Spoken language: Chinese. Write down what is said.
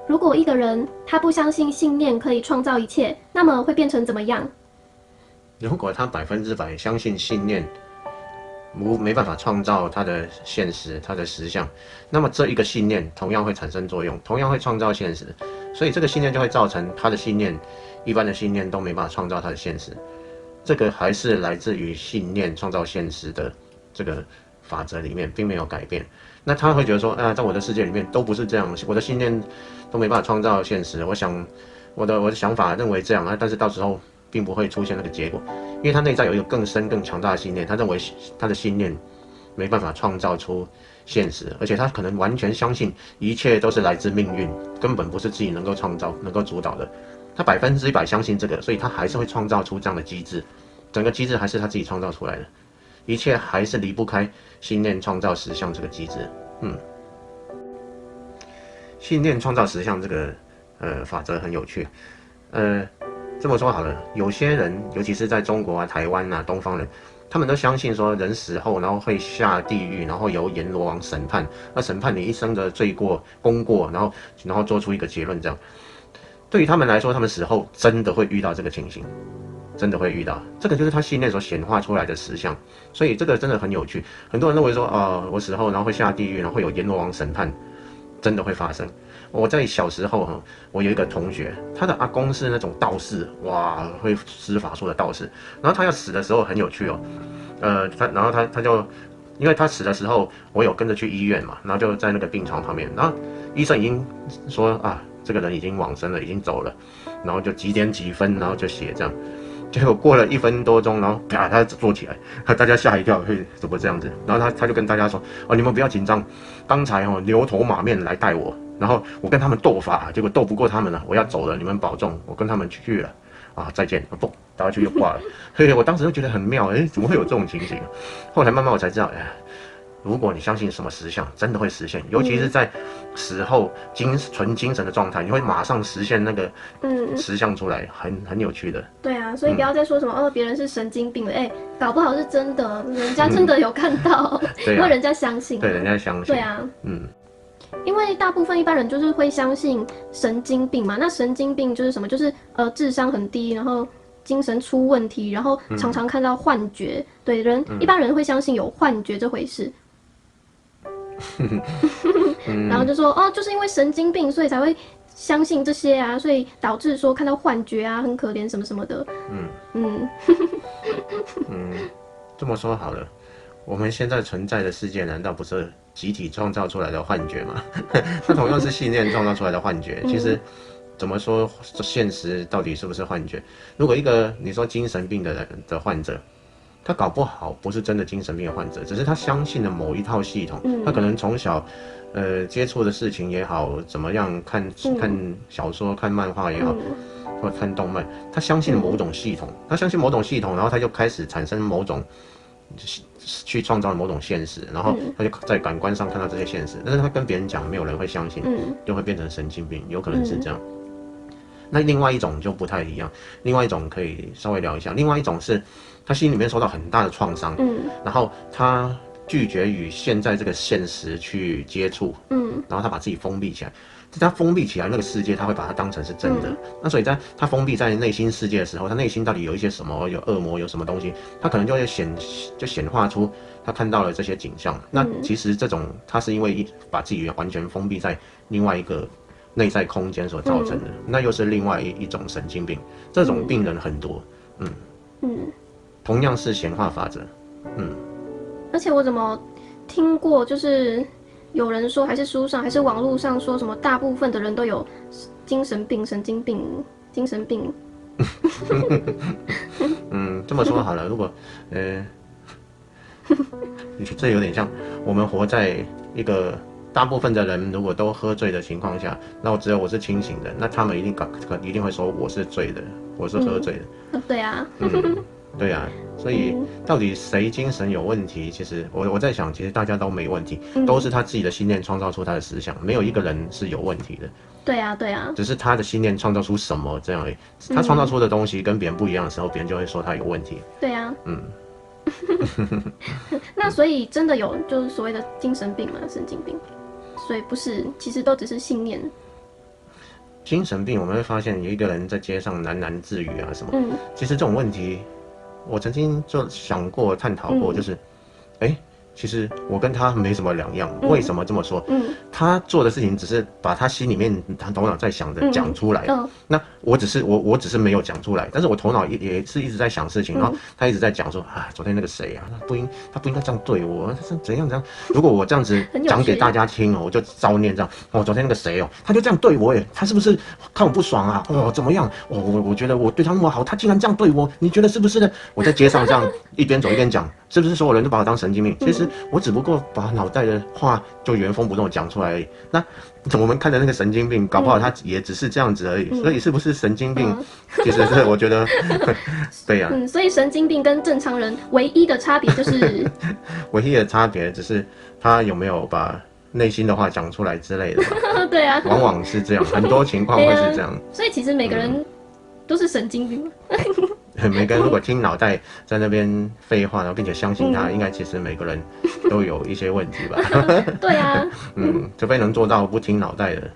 如果一个人他不相信信念可以创造一切，那么会变成怎么样？如果他100%相信信念没办法创造他的现实、他的实相，那么这一个信念同样会产生作用，同样会创造现实。所以这个信念就会造成他的信念，一般的信念都没办法创造他的现实。这个还是来自于信念创造现实的这个法则里面，并没有改变。那他会觉得说，在我的世界里面都不是这样，我的信念都没办法创造现实。我想我的想法认为这样，但是到时候并不会出现那个结果，因为他内在有一个更深更强大的信念，他认为他的信念没办法创造出现实，而且他可能完全相信一切都是来自命运，根本不是自己能够创造、能够主导的。他100%相信这个，所以他还是会创造出这样的机制，整个机制还是他自己创造出来的，一切还是离不开信念创造实相这个机制。信念创造实相这个法则很有趣。这么说好了，有些人，尤其是在中国啊、台湾啊、东方人，他们都相信说人死后，然后会下地狱，然后由阎罗王审判，那审判你一生的罪过、功过，然后做出一个结论这样。对于他们来说，他们死后真的会遇到这个情形，真的会遇到，这个就是他信念所显化出来的实相。所以这个真的很有趣。很多人认为说，我死后然后会下地狱，然后会有阎罗王审判，真的会发生。我在小时候我有一个同学，他的阿公是那种道士，哇，会施法术的道士。然后他要死的时候很有趣哦，然后他就，因为他死的时候，我有跟着去医院嘛，然后就在那个病床旁边，然后医生已经说这个人已经往生了，已经走了，然后就几点几分，然后就写这样。结果过了1分多钟，然后啪，他坐起来，大家吓一跳，怎么这样子？然后他就跟大家说，你们不要紧张，刚才牛头马面来带我，然后我跟他们斗法，结果斗不过他们了，我要走了，你们保重，我跟他们去了，再见，不，打下去就挂了。所以我当时就觉得很妙，怎么会有这种情形？后来慢慢我才知道，如果你相信什么实相，真的会实现，尤其是在死后纯精神的状态，你会马上实现那个实相出来，很有趣的。对啊，所以不要再说什么别人是神经病了，搞不好是真的，人家真的有看到，因为人家相信。对，人家相信。对啊，因为大部分一般人就是会相信神经病嘛，那神经病就是什么？就是智商很低，然后精神出问题，然后常常看到幻觉。对，一般人会相信有幻觉这回事。然后就说就是因为神经病，所以才会相信这些啊，所以导致说看到幻觉啊，很可怜什么什么的。这么说好了，我们现在存在的世界难道不是集体创造出来的幻觉吗？它同样是信念创造出来的幻觉。其实怎么说，现实到底是不是幻觉？如果一个你说精神病的患者，他搞不好不是真的精神病的患者，只是他相信了某一套系统。他可能从小接触的事情也好，怎么样看小说、看漫画也好，或看动漫，他相信某种系统，然后他就开始产生某种去创造某种现实，然后他就在感官上看到这些现实，但是他跟别人讲，没有人会相信，就会变成神经病，有可能是这样。那另外一种就不太一样，另外一种可以稍微聊一下。另外一种是他心里面受到很大的创伤，然后他拒绝与现在这个现实去接触，然后他把自己封闭起来。在他封闭起来那个世界，他会把它当成是真的。那所以在他封闭在内心世界的时候，他内心到底有一些什么，有恶魔，有什么东西，他可能就会显化出他看到了这些景象。那其实这种他是因为把自己完全封闭在另外一个内在空间所造成的，那又是另外一种神经病。这种病人很多，同样是显化法则，而且我怎么听过，就是有人说，还是书上，还是网络上说什么，大部分的人都有精神病、神经病、精神病。这么说好了，如果这有点像我们活在一个大部分的人如果都喝醉的情况下，然后只有我是清醒的，那他们一定会说我是醉的，我是喝醉的。对啊。对啊，所以到底谁精神有问题？其实我在想，其实大家都没问题，都是他自己的信念创造出他的思想，没有一个人是有问题的。对啊，对啊，只是他的信念创造出什么这样而已。他创造出的东西跟别人不一样的时候，别人就会说他有问题。对啊，那所以真的有就是所谓的精神病嘛，神经病？所以不是，其实都只是信念。精神病，我们会发现有一个人在街上喃喃自语啊什么。嗯其实这种问题，我曾经就想过、探讨过，就是，其实我跟他没什么两样。为什么这么说？他做的事情只是把他心里面、他头脑在想的讲出来。那我只是没有讲出来，但是我头脑也是一直在想事情，然后他一直在讲说，昨天那个谁啊，他不应该这样对我，他是怎样怎样。如果我这样子讲给大家听哦，我就照念这样。昨天那个谁哦，他就这样对我耶，他是不是看我不爽啊？怎么样？我觉得我对他那么好，他竟然这样对我，你觉得是不是呢？我在街上这样一边走一边讲，是不是所有人都把我当神经病？其实我只不过把脑袋的话就原封不动讲出来而已。那我们看的那个神经病，搞不好他也只是这样子而已。所以是不是神经病？其实是我觉得，对呀。所以神经病跟正常人唯一的差别就是，唯一的差别只是他有没有把内心的话讲出来之类的。对啊，往往是这样，很多情况会是这样。所以其实每个人都是神经病。每个人如果听脑袋在那边废话，然后并且相信他，应该其实每个人都有一些问题吧。对啊，除非能做到不听脑袋的。